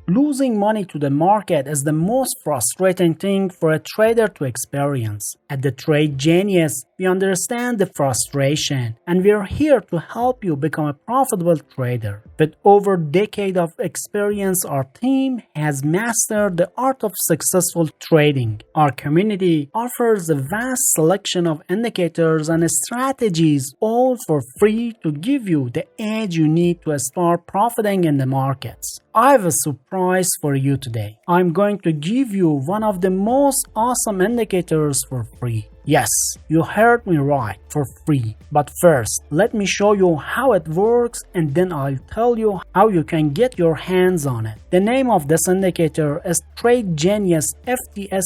Losing money to the market is the most frustrating thing for a trader to experience. At the TradeGenius, we understand the frustration, and we are here to help you become a profitable trader. With over a decade of experience, our team has mastered the art of successful trading. Our community offers a vast selection of indicators and strategies, all for free, to give you the edge you need to start profiting in the markets. I have a surprise for you today. I'm going to give you one of the most awesome indicators for free. Yes, you heard me right, for free. But first, let me show you how it works, and then I'll tell you how you can get your hands on it. The name of this indicator is TradeGenius FTS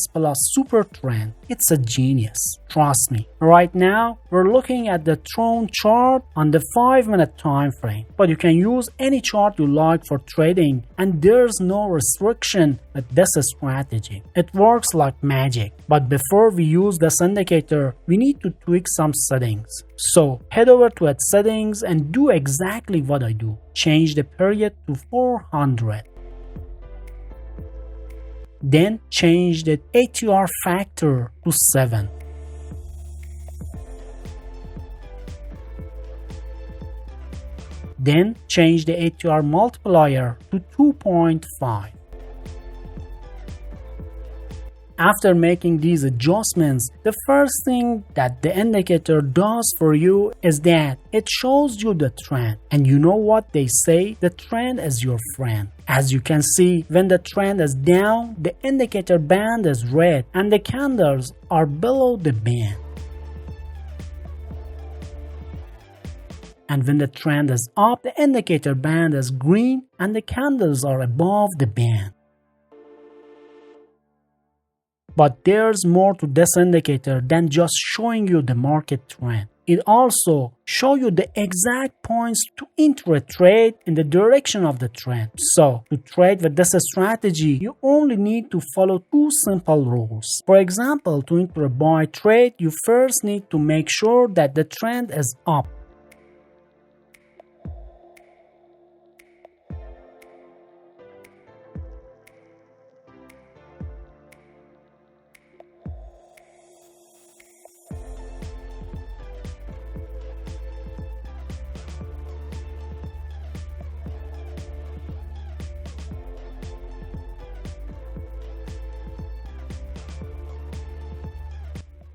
Supertrend. It's a genius. Trust me. Right now, we're looking at the Tron chart on the 5-minute time frame. But you can use any chart you like for trading, and there's no restriction with this strategy. It works like magic. But before we use this indicator, we need to tweak some settings. So head over to its settings and do exactly what I do. Change the period to 400. Then change the ATR factor to 7. Then change the ATR multiplier to 2.5. After making these adjustments, the first thing that the indicator does for you is that it shows you the trend. And you know what they say? The trend is your friend. As you can see, when the trend is down, the indicator band is red and the candles are below the band. And when the trend is up, the indicator band is green and the candles are above the band. But there's more to this indicator than just showing you the market trend. It also shows you the exact points to enter a trade in the direction of the trend. So, to trade with this strategy, you only need to follow two simple rules. For example, to enter a buy trade, you first need to make sure that the trend is up.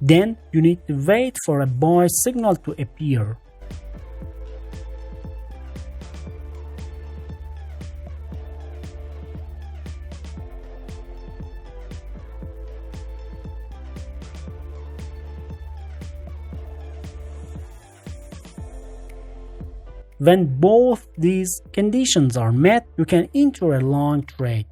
Then you need to wait for a buy signal to appear. When both these conditions are met, you can enter a long trade.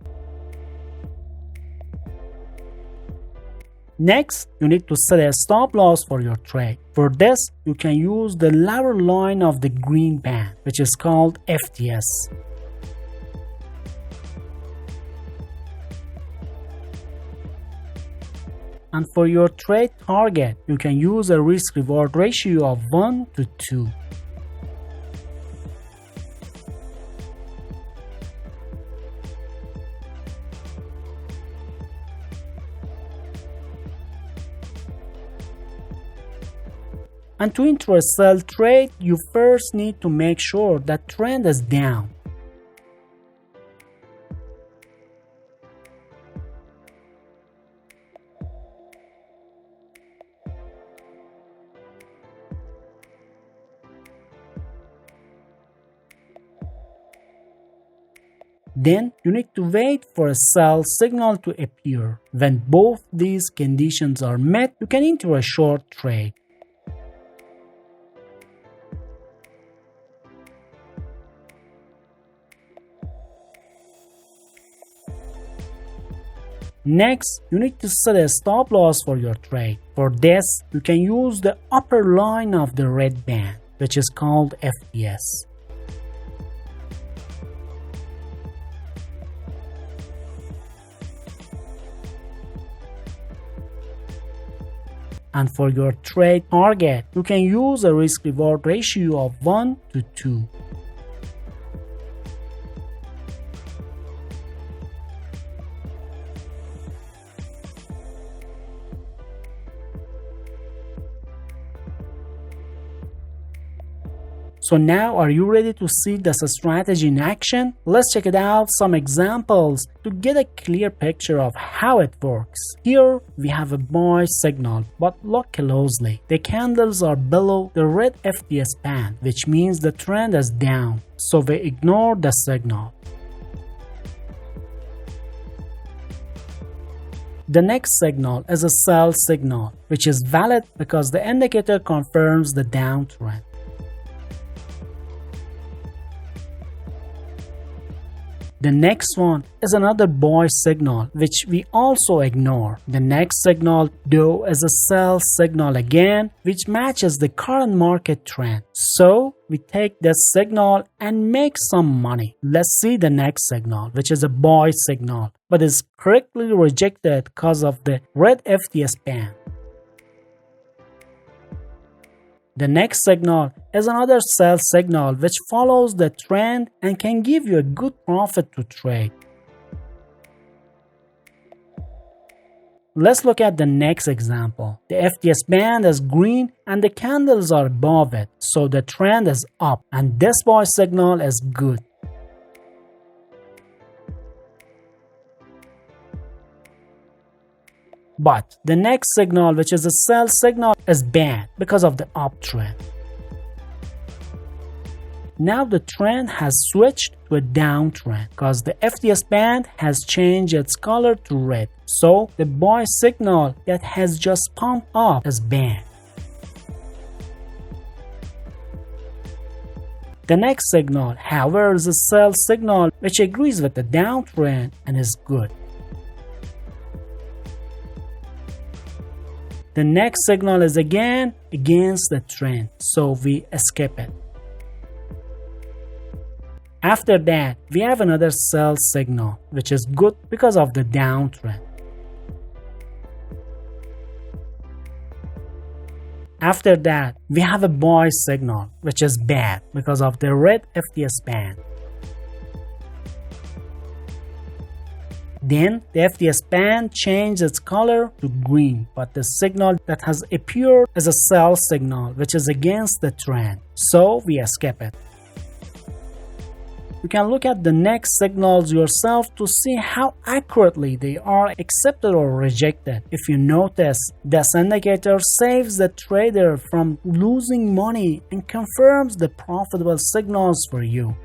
Next, you need to set a stop loss for your trade. For this, you can use the lower line of the green band, which is called FTS. And for your trade target, you can use a risk-reward ratio of 1 to 2. And to enter a sell trade, you first need to make sure that trend is down. Then you need to wait for a sell signal to appear. When both these conditions are met, you can enter a short trade. Next, you need to set a stop loss for your trade. For this, you can use the upper line of the red band, which is called FTS. And for your trade target, you can use a risk-reward ratio of 1 to 2. So now, are you ready to see this strategy in action? Let's check it out, some examples to get a clear picture of how it works. Here we have a buy signal, but look closely. The candles are below the red FTS band, which means the trend is down. So we ignore the signal. The next signal is a sell signal, which is valid because the indicator confirms the downtrend. The next one is another buy signal, which we also ignore. The next signal, though, is a sell signal again, which matches the current market trend. So we take this signal and make some money. Let's see the next signal, which is a buy signal, but is correctly rejected because of the red FTS band. The next signal is another sell signal which follows the trend and can give you a good profit to trade. Let's look at the next example. The FTS band is green and the candles are above it, so the trend is up and this buy signal is good. But the next signal, which is a sell signal, is bad because of the uptrend. Now the trend has switched to a downtrend because the FTS band has changed its color to red. So the buy signal that has just pumped up is bad. The next signal, however, is a sell signal which agrees with the downtrend and is good. The next signal is again against the trend, so we skip it. After that, we have another sell signal, which is good because of the downtrend. After that, we have a buy signal, which is bad because of the red FTS band. Then the FTS band changed its color to green, but the signal that has appeared is a sell signal which is against the trend, so we skip it. You can look at the next signals yourself to see how accurately they are accepted or rejected. If you notice, this indicator saves the trader from losing money and confirms the profitable signals for you.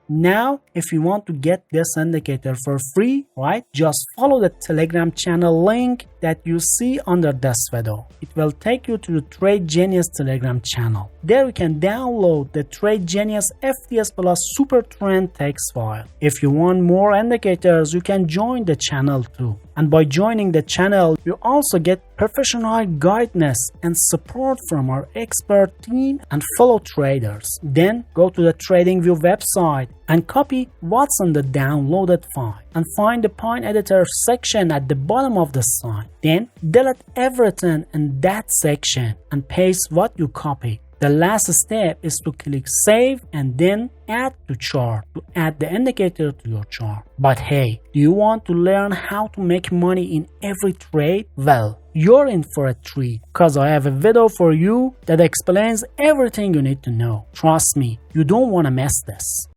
Now, if you want to get this indicator for free, right, just follow the Telegram channel link that you see under this video. It will take you to the TradeGenius Telegram channel. There you can download the TradeGenius FTS Supertrend text file. If you want more indicators, you can join the channel too. And by joining the channel, you also get professional guidance and support from our expert team and fellow traders. Then go to the TradingView website and copy what's on the downloaded file and find the point editor section at the bottom of the site. Then delete everything in that section and paste what you copy. The last step is to click save and then add to chart to add the indicator to your chart. But hey, do you want to learn how to make money in every trade? Well, you're in for a treat because I have a video for you that explains everything you need to know. Trust me, you don't want to miss this.